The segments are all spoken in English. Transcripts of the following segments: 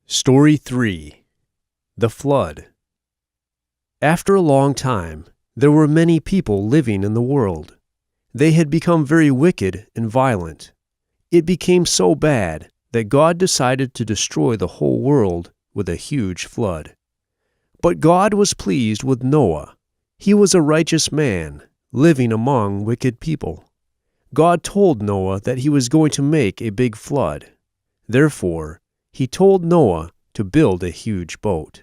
Story 3. The Flood. After a long time, there were many people living in the world. They had become very wicked and violent. It became so bad that God decided to destroy the whole world with a huge flood. But God was pleased with Noah. He was a righteous man, living among wicked people. God told Noah that he was going to make a big flood. Therefore, he told Noah to build a huge boat.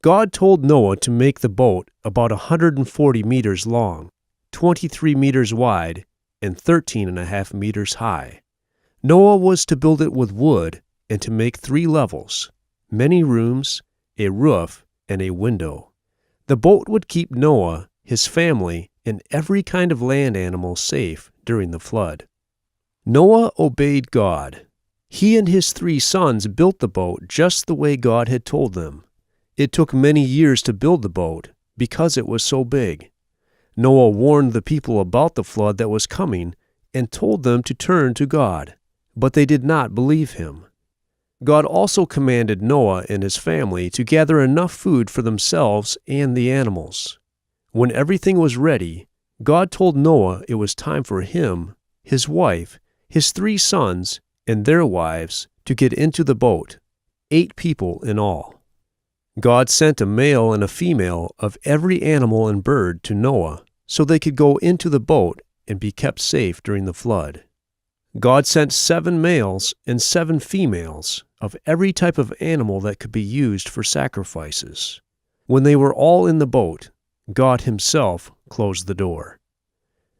God told Noah to make the boat about 140 meters long, 23 meters wide, and 13.5 meters high. Noah was to build it with wood and to make 3 levels, many rooms, a roof, and a window. The boat would keep Noah, his family, and every kind of land animal safe during the flood. Noah obeyed God. He and his 3 sons built the boat just the way God had told them. It took many years to build the boat because it was so big. Noah warned the people about the flood that was coming and told them to turn to God, but they did not believe him. God also commanded Noah and his family to gather enough food for themselves and the animals. When everything was ready, God told Noah it was time for him, his wife, his 3 sons, and their wives to get into the boat, 8 people in all. God sent a male and a female of every animal and bird to Noah so they could go into the boat and be kept safe during the flood. God sent 7 males and 7 females of every type of animal that could be used for sacrifices. When they were all in the boat, God himself closed the door.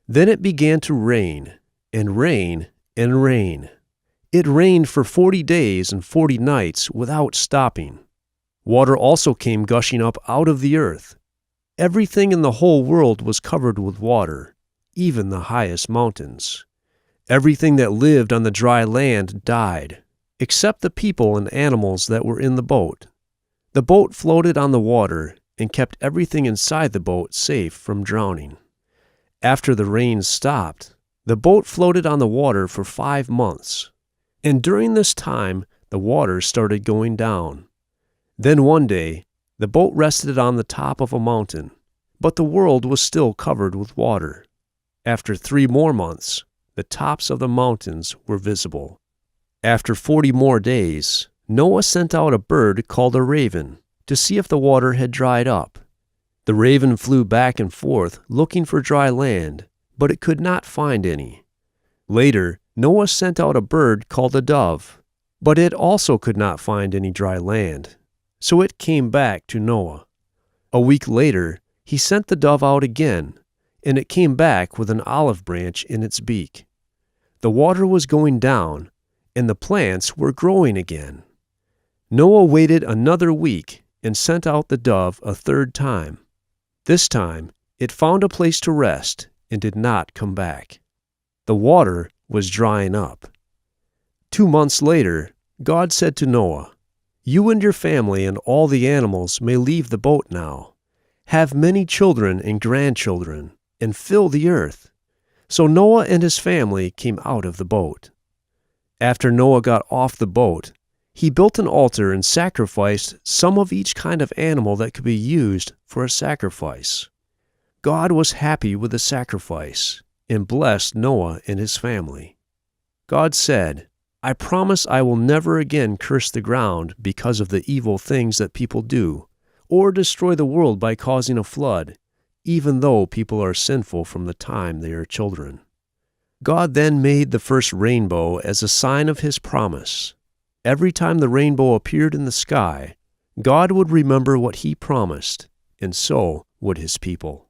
Then it began to rain, and rain, and rain. It rained for 40 days and 40 nights without stopping. Water also came gushing up out of the earth. Everything in the whole world was covered with water, even the highest mountains. Everything that lived on the dry land died, except the people and animals that were in the boat. The boat floated on the water and kept everything inside the boat safe from drowning. After the rain stopped, the boat floated on the water for 5 months. And during this time, the water started going down. Then one day, the boat rested on the top of a mountain, but the world was still covered with water. After 3 more months, the tops of the mountains were visible. After 40 more days, Noah sent out a bird called a raven to see if the water had dried up. The raven flew back and forth looking for dry land, but it could not find any. Later, Noah sent out a bird called a dove, but it also could not find any dry land, so it came back to Noah. A week later, he sent the dove out again, and it came back with an olive branch in its beak. The water was going down, and the plants were growing again. Noah waited another week and sent out the dove a 3rd time. This time, it found a place to rest and did not come back. The water was drying up. 2 months later, God said to Noah, "You and your family and all the animals may leave the boat now. Have many children and grandchildren, and fill the earth." So Noah and his family came out of the boat. After Noah got off the boat, he built an altar and sacrificed some of each kind of animal that could be used for a sacrifice. God was happy with the sacrifice and blessed Noah and his family. God said, "I promise I will never again curse the ground because of the evil things that people do, or destroy the world by causing a flood, even though people are sinful from the time they are children." God then made the first rainbow as a sign of his promise. Every time the rainbow appeared in the sky, God would remember what he promised, and so would his people.